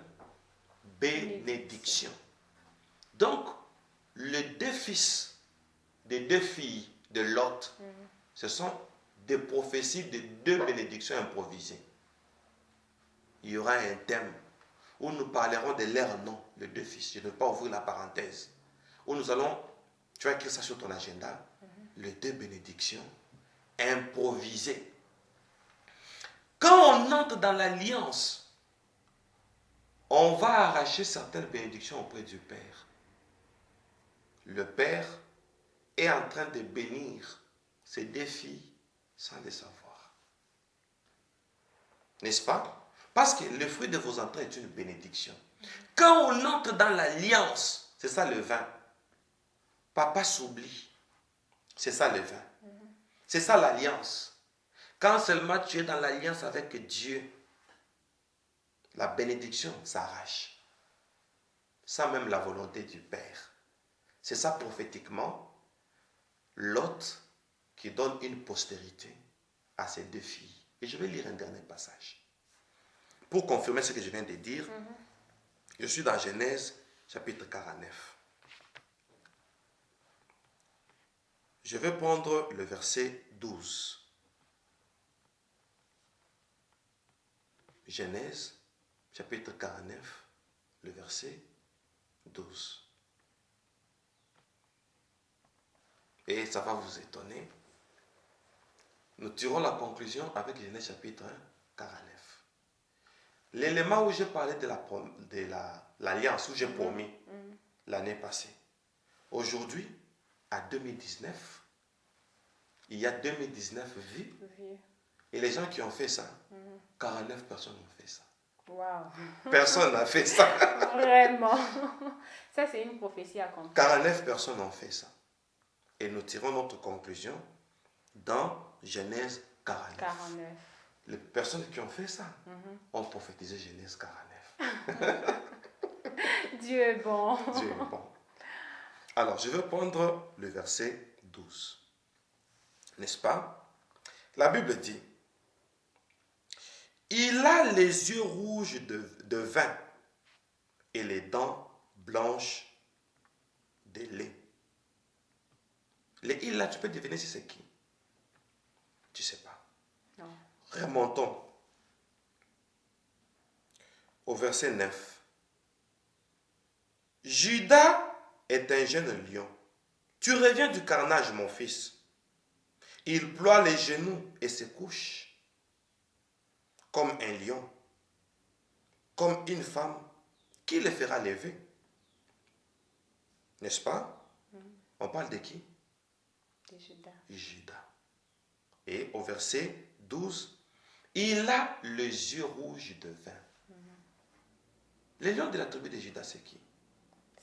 bénédiction. Donc, les 2 fils des 2 filles de Lot, ce sont des prophéties de 2 bénédictions improvisées. Il y aura un thème où nous parlerons de leurs noms, les 2 fils. Je ne vais pas ouvrir la parenthèse. Où nous allons, tu vas écrire ça sur ton agenda, les 2 bénédictions improvisées. Quand on entre dans l'alliance, on va arracher certaines bénédictions auprès du Père. Le Père est en train de bénir ses 2 filles sans le savoir. N'est-ce pas? Parce que le fruit de vos entrailles est une bénédiction. Quand on entre dans l'alliance, c'est ça le vin. Papa s'oublie. C'est ça le vin. C'est ça l'alliance. Quand seulement tu es dans l'alliance avec Dieu, la bénédiction s'arrache. Sans même la volonté du Père. C'est ça prophétiquement, Lot qui donne une postérité à ses 2 filles. Et je vais lire un dernier passage. Pour confirmer ce que je viens de dire, je suis dans Genèse chapitre 49. Je vais prendre le verset 12. Genèse chapitre 49, le verset 12. Et ça va vous étonner. Nous tirons la conclusion avec Genèse chapitre 49. L'élément où j'ai parlé de l'alliance, où j'ai promis l'année passée. Aujourd'hui, à 2019, il y a 2019 vies. Et les gens qui ont fait ça, 49 personnes ont fait ça.
Wow.
Personne n'a fait ça.
Vraiment. Ça, c'est une prophétie accomplie.
49 personnes ont fait ça. Et nous tirons notre conclusion dans Genèse 49. Les personnes qui ont fait ça ont prophétisé Genèse 49.
Dieu est bon.
Dieu est bon. Alors, je vais prendre le verset 12. N'est-ce pas? La Bible dit, il a les yeux rouges de vin et les dents blanches de lait. Les il là, tu peux deviner si c'est qui? Tu ne sais pas.
Non.
Remontons au verset 9. Judas est un jeune lion. Tu reviens du carnage, mon fils. Il ploie les genoux et se couche comme un lion, comme une femme qui le fera lever. N'est-ce pas? On parle de qui?
De Judas.
Judas. Et au verset 12, il a les yeux rouges de vin. Le lion de la tribu de Judas, c'est qui?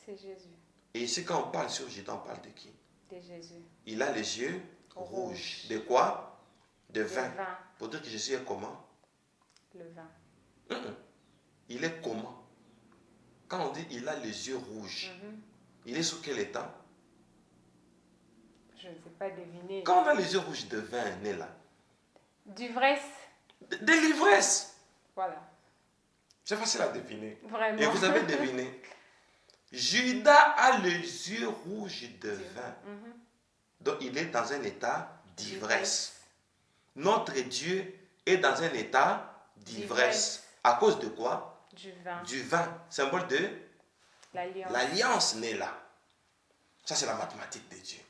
C'est Jésus.
Et ici, quand on parle sur Judas, on parle de qui?
De Jésus.
Il a les yeux rouges. De quoi? De vin.
vin.
Pour dire que Jésus est comment?
Le vin.
Il est comment? Quand on dit il a les yeux rouges, il est sous quel état?
Je ne sais pas deviner.
Quand on a les yeux rouges de vin, né là?
D'ivresse.
De l'ivresse.
Voilà.
C'est facile à deviner.
Vraiment.
Et vous avez deviné. Judas a les yeux rouges de vin. Donc il est dans un état d'ivresse. Notre Dieu est dans un état d'ivresse. À cause de quoi?
Du vin.
Du vin. Symbole de l'alliance née là. Ça, c'est la mathématique de Dieu.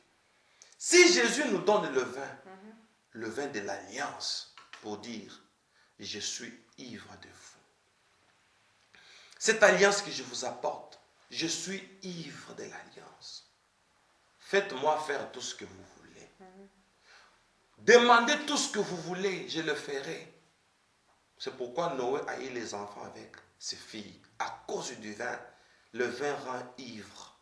Si Jésus nous donne le vin de l'alliance, pour dire, je suis ivre de vous. Cette alliance que je vous apporte, je suis ivre de l'alliance. Faites-moi faire tout ce que vous voulez. Demandez tout ce que vous voulez, je le ferai. C'est pourquoi Noé a eu les enfants avec ses filles. À cause du vin, le vin rend ivre.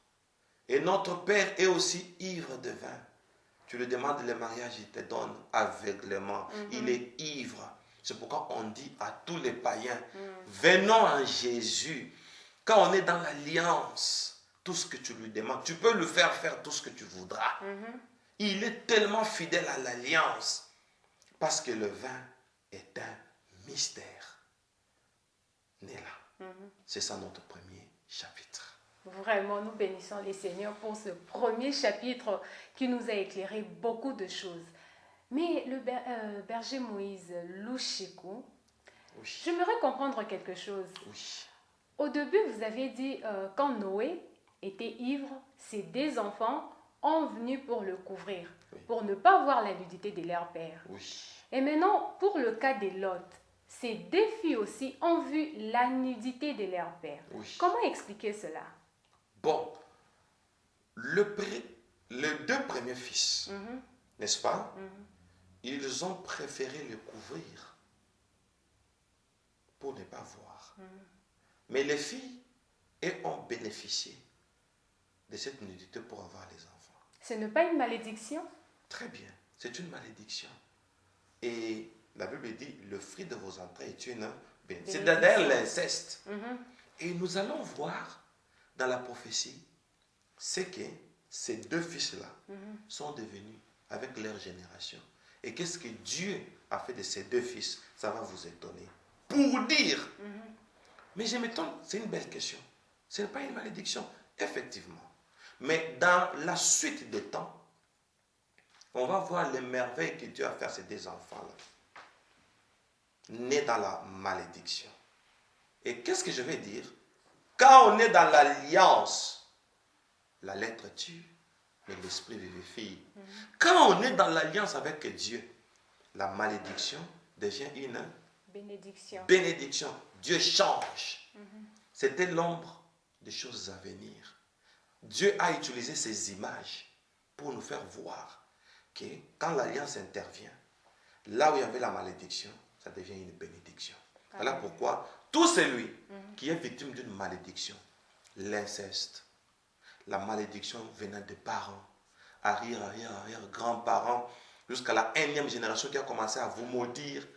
Et notre Père est aussi ivre de vin. Tu lui demandes le mariage, il te donne aveuglément. Il est ivre. C'est pourquoi on dit à tous les païens, venons en Jésus. Quand on est dans l'alliance, tout ce que tu lui demandes, tu peux lui faire tout ce que tu voudras. Il est tellement fidèle à l'alliance. Parce que le vin est un mystère. Né là. C'est ça notre premier chapitre.
Vraiment, nous bénissons les Seigneurs pour ce premier chapitre qui nous a éclairé beaucoup de choses. Mais le berger Moïse Louchekou,
Oui.
j'aimerais comprendre quelque chose.
Oui.
Au début, vous avez dit quand Noé était ivre, ses deux enfants ont venu pour le couvrir,
Oui.
pour ne pas voir la nudité de leur père.
Oui.
Et maintenant, pour le cas de Lot, ces deux filles aussi ont vu la nudité de leur père.
Oui.
Comment expliquer cela?
Bon, les deux premiers fils, n'est-ce pas? Ils ont préféré le couvrir pour ne pas voir. Mais les filles, elles ont bénéficié de cette nudité pour avoir les enfants.
Ce n'est pas une malédiction?
Très bien, c'est une malédiction. Et la Bible dit, le fruit de vos entrailles est une bénédiction. C'est d'ailleurs l'inceste. Et nous allons voir dans la prophétie, c'est que ces deux fils-là sont devenus avec leur génération. Et qu'est-ce que Dieu a fait de ces deux fils? Ça va vous étonner. Pour dire, mais je m'étonne, c'est une belle question. Ce n'est pas une malédiction, effectivement. Mais dans la suite des temps, on va voir les merveilles que Dieu a fait à ces deux enfants-là, nés dans la malédiction. Et qu'est-ce que je vais dire? Quand on est dans l'alliance, la lettre tue, mais l'esprit vivifie. Quand on est dans l'alliance avec Dieu, la malédiction devient une bénédiction. Dieu change. C'était l'ombre des choses à venir. Dieu a utilisé ces images pour nous faire voir que quand l'alliance intervient, là où il y avait la malédiction, ça devient une bénédiction. Voilà pourquoi tout celui qui est victime d'une malédiction, l'inceste, la malédiction venant des parents, arrière, grands-parents, jusqu'à la 1e génération qui a commencé à vous maudire,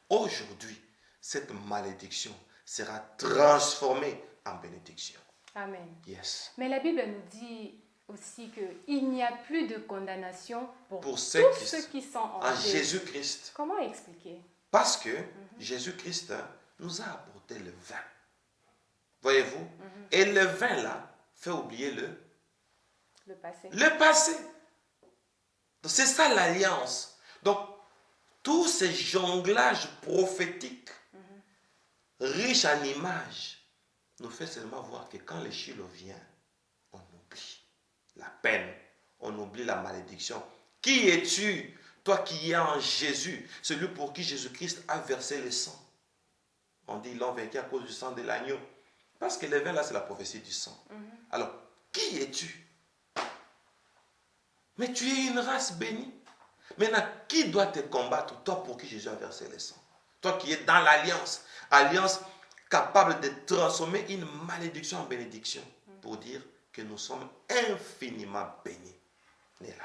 aujourd'hui, cette malédiction sera transformée en bénédiction.
Amen.
Yes.
Mais la Bible nous dit aussi qu'il n'y a plus de condamnation pour tous ceux qui sont en
Jésus-Christ.
Comment expliquer?
Parce que Jésus-Christ nous a apporté le vin. Voyez-vous? Et le vin là fait oublier le
passé.
Le passé. Donc c'est ça l'alliance. Donc tous ces jonglages prophétiques riches en images nous fait seulement voir que quand le Shiloh vient, on oublie la peine, on oublie la malédiction. Qui es-tu, toi qui es en Jésus, celui pour qui Jésus-Christ a versé le sang? On dit ils l'ont vaincu à cause du sang de l'agneau. Parce que le vin là, c'est la prophétie du sang. Alors, qui es-tu? Mais tu es une race bénie. Maintenant, qui doit te combattre? Toi pour qui Jésus a versé le sang. Toi qui es dans l'alliance. Alliance capable de transformer une malédiction en bénédiction. Pour dire que nous sommes infiniment bénis. On est là.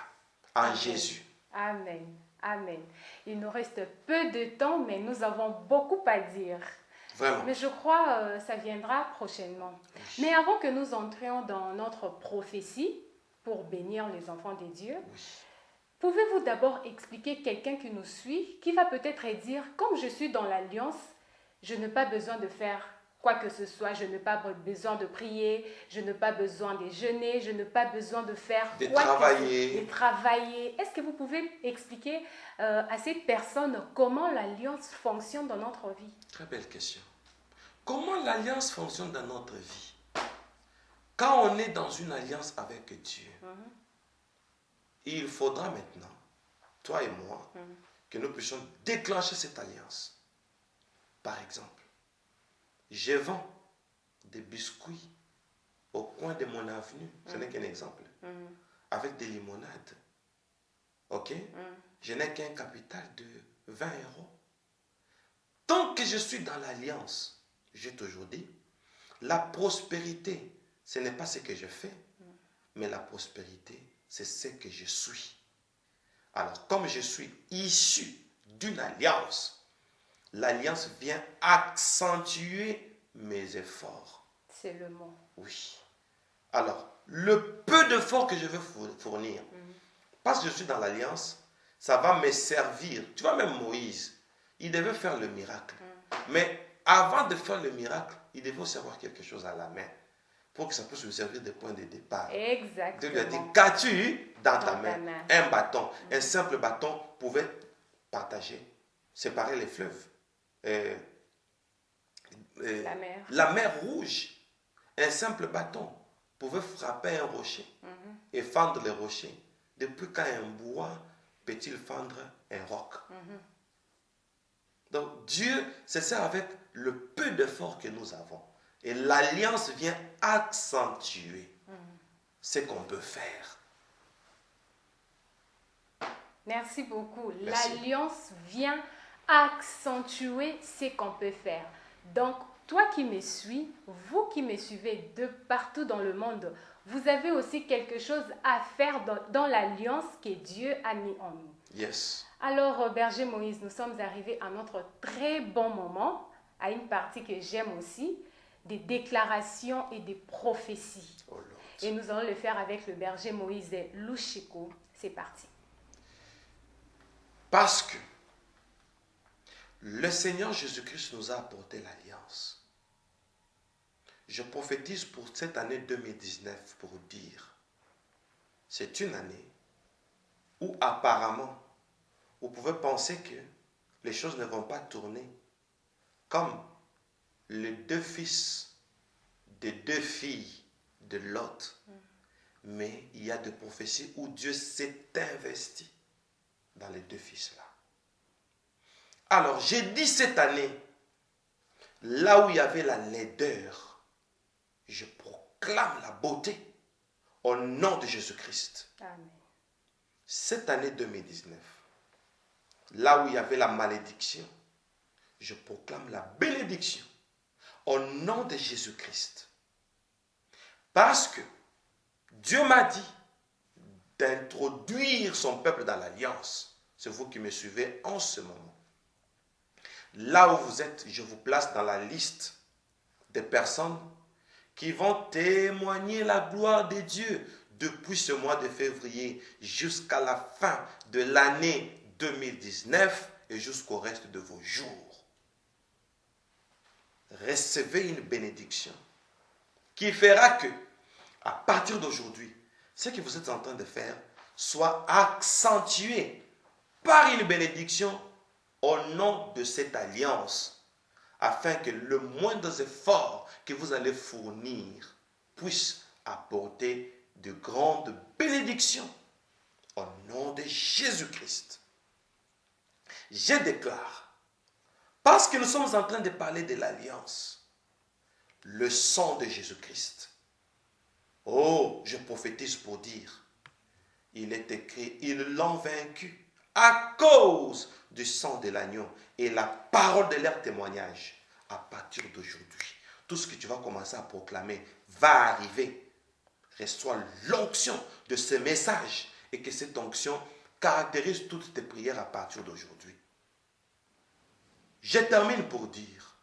En
Amen.
Jésus.
Amen. Amen. Il nous reste peu de temps, mais nous avons beaucoup à dire.
Vraiment.
Mais je crois que ça viendra prochainement. Oui. Mais avant que nous entrions dans notre prophétie pour bénir les enfants de Dieu, oui. Pouvez-vous d'abord expliquer quelqu'un qui nous suit, qui va peut-être dire, comme je suis dans l'alliance, je n'ai pas besoin de faire quoi que ce soit, je n'ai pas besoin de prier, je n'ai pas besoin de jeûner, je n'ai pas besoin de faire
de travailler.
Est-ce que vous pouvez expliquer à cette personne comment l'alliance fonctionne dans notre vie?
Très belle question. Comment l'alliance fonctionne dans notre vie? Quand on est dans une alliance avec Dieu, il faudra maintenant, toi et moi, que nous puissions déclencher cette alliance. Par exemple, je vends des biscuits au coin de mon avenue, ce n'est qu'un exemple, avec des limonades. Ok? Je n'ai qu'un capital de 20 €. Tant que je suis dans l'alliance, j'ai toujours dit, la prospérité, ce n'est pas ce que je fais, mais la prospérité, c'est ce que je suis. Alors, comme je suis issu d'une alliance, l'alliance vient accentuer mes efforts.
C'est le mot.
Oui. Alors, le peu d'efforts que je veux fournir, parce que je suis dans l'alliance, ça va me servir. Tu vois, même Moïse, il devait faire le miracle. Mais avant de faire le miracle, il devait aussi avoir quelque chose à la main pour que ça puisse nous servir de point de départ.
Exactement.
Dieu lui a dit, qu'as-tu dans ta
Dans
main?
ta main.
Un bâton. Un simple bâton pouvait partager, séparer les fleuves.
La mer.
La mer Rouge. Un simple bâton pouvait frapper un rocher et fendre les rochers. Depuis quand un bois peut-il fendre un roc? Donc Dieu se sert avec le peu d'efforts que nous avons. Et l'alliance vient accentuer ce qu'on peut faire.
Merci beaucoup.
Merci.
L'alliance vient accentuer ce qu'on peut faire. Donc, toi qui me suis, vous qui me suivez de partout dans le monde, vous avez aussi quelque chose à faire dans l'alliance que Dieu a mis en nous.
Yes.
Alors, Berger Moïse, nous sommes arrivés à notre très bon moment, à une partie que j'aime aussi, des déclarations et des prophéties.
Oh Lord.
Et nous allons le faire avec le Berger Moïse Louchiko. C'est parti.
Parce que le Seigneur Jésus-Christ nous a apporté l'alliance. Je prophétise pour cette année 2019 pour dire, c'est une année où apparemment, vous pouvez penser que les choses ne vont pas tourner comme les deux fils des deux filles de Lot. Mais il y a des prophéties où Dieu s'est investi dans les deux fils-là. Alors, j'ai dit cette année, là où il y avait la laideur, je proclame la beauté au nom de Jésus-Christ.
Amen.
Cette année 2019, là où il y avait la malédiction, je proclame la bénédiction au nom de Jésus-Christ. Parce que Dieu m'a dit d'introduire son peuple dans l'alliance. C'est vous qui me suivez en ce moment. Là où vous êtes, je vous place dans la liste des personnes qui vont témoigner la gloire de Dieu depuis ce mois de février jusqu'à la fin de l'année 2019 et jusqu'au reste de vos jours. Recevez une bénédiction qui fera que, à partir d'aujourd'hui, ce que vous êtes en train de faire soit accentué par une bénédiction au nom de cette alliance, afin que le moindre effort que vous allez fournir puisse apporter de grandes bénédictions au nom de Jésus-Christ. Je déclare, parce que nous sommes en train de parler de l'alliance, le sang de Jésus-Christ. Oh, je prophétise pour dire, il est écrit, ils l'ont vaincu à cause du sang de l'agneau et la parole de leur témoignage. À partir d'aujourd'hui, tout ce que tu vas commencer à proclamer va arriver. Reçois l'onction de ce message et que cette onction caractérise toutes tes prières à partir d'aujourd'hui. Je termine pour dire,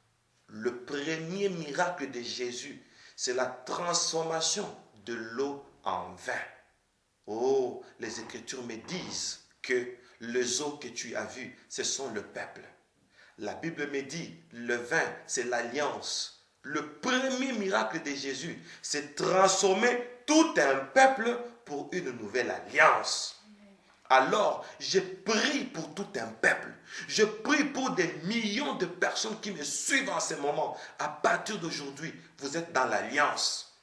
le premier miracle de Jésus, c'est la transformation de l'eau en vin. Oh, les Écritures me disent que les eaux que tu as vues, ce sont le peuple. La Bible me dit, le vin, c'est l'alliance. Le premier miracle de Jésus, c'est transformer tout un peuple pour une nouvelle alliance. Alors, je prie pour tout un peuple. Je prie pour des millions de personnes qui me suivent en ce moment. À partir d'aujourd'hui, vous êtes dans l'alliance.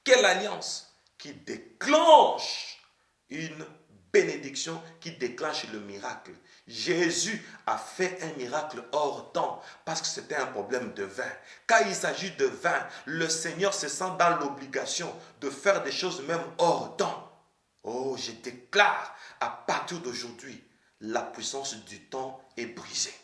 Quelle alliance? Qui déclenche une bénédiction, qui déclenche le miracle. Jésus a fait un miracle hors temps parce que c'était un problème de vin. Quand il s'agit de vin, le Seigneur se sent dans l'obligation de faire des choses même hors temps. Oh, je déclare, à partir d'aujourd'hui, la puissance du temps est brisée.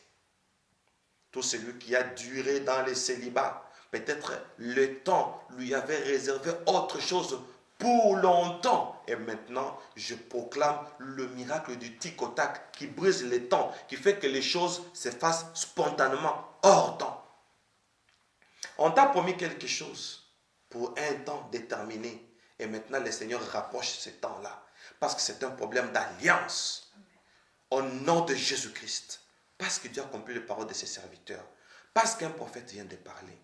Tout celui qui a duré dans le célibat, peut-être le temps lui avait réservé autre chose pour longtemps. Et maintenant, je proclame le miracle du tic-au-tac qui brise les temps, qui fait que les choses se fassent spontanément hors temps. On t'a promis quelque chose pour un temps déterminé. Et maintenant, le Seigneur rapproche ce temps-là. Parce que c'est un problème d'alliance. Au nom de Jésus-Christ. Parce que Dieu a accompli les paroles de ses serviteurs. Parce qu'un prophète vient de parler.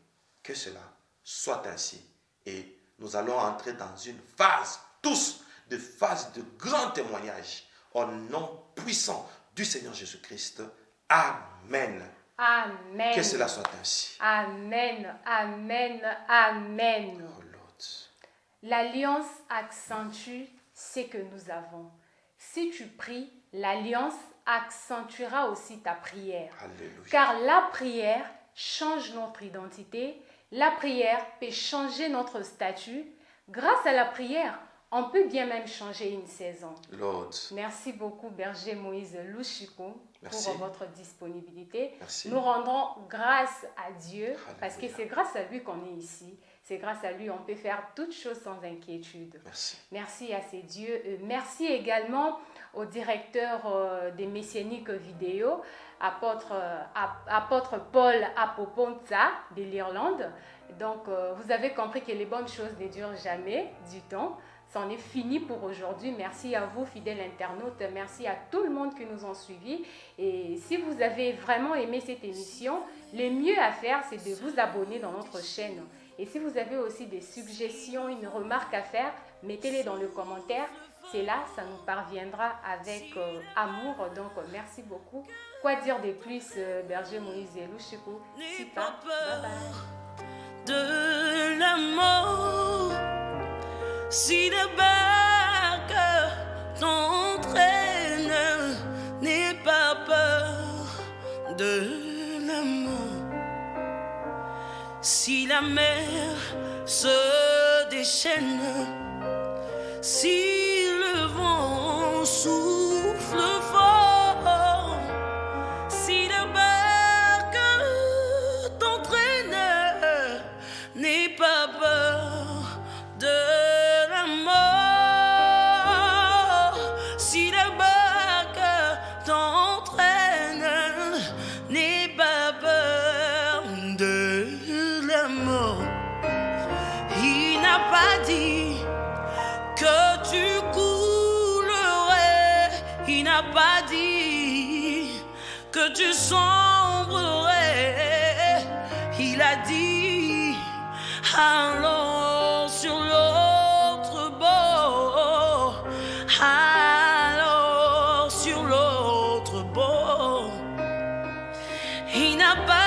Que cela soit ainsi. Et nous allons entrer dans une phase, tous, de phase de grand témoignage. Au nom puissant du Seigneur Jésus-Christ. Amen.
Amen.
Que cela soit ainsi.
Amen. Amen. Amen.
Oh Lord.
L'alliance accentue ce que nous avons. Si tu pries, l'alliance accentuera aussi ta prière.
Alléluia.
Car la prière change notre identité. La prière peut changer notre statut. Grâce à la prière, on peut bien même changer une saison.
Lord.
Merci beaucoup, Berger Moïse Louchikou,
Merci.
pour votre disponibilité.
Merci.
Nous rendons grâce à Dieu,
Alléluia.
parce que c'est grâce à lui qu'on est ici. C'est grâce à lui qu'on peut faire toutes choses sans inquiétude.
Merci.
Merci à ces dieux. Merci également au directeur des Messianiques vidéo, apôtre Paul Apoponza de l'Irlande. Donc, vous avez compris que les bonnes choses ne durent jamais du temps. C'en est fini pour aujourd'hui. Merci à vous, fidèles internautes. Merci à tout le monde qui nous ont suivis. Et si vous avez vraiment aimé cette émission, le mieux à faire, c'est de vous abonner dans notre chaîne. Et si vous avez aussi des suggestions, une remarque à faire, mettez-les dans le commentaire. C'est là, ça nous parviendra avec amour. Donc, merci beaucoup. Quoi dire de plus, Berger Moïse Louchikou?
N'aie pas peur de la mort. Si la barque t'entraîne, n'aie pas peur de la mort. Si la mer se déchaîne, si le vent souffle fort, si la barque t'entraîne, n'aie pas peur de la mort. Si la barque t'entraîne, n'aie pas peur de la mort. Il n'a pas dit que tu coulerais, il n'a pas dit que tu sombrerais, il a dit allons sur l'autre bord, allons sur l'autre bord. Il n'a pas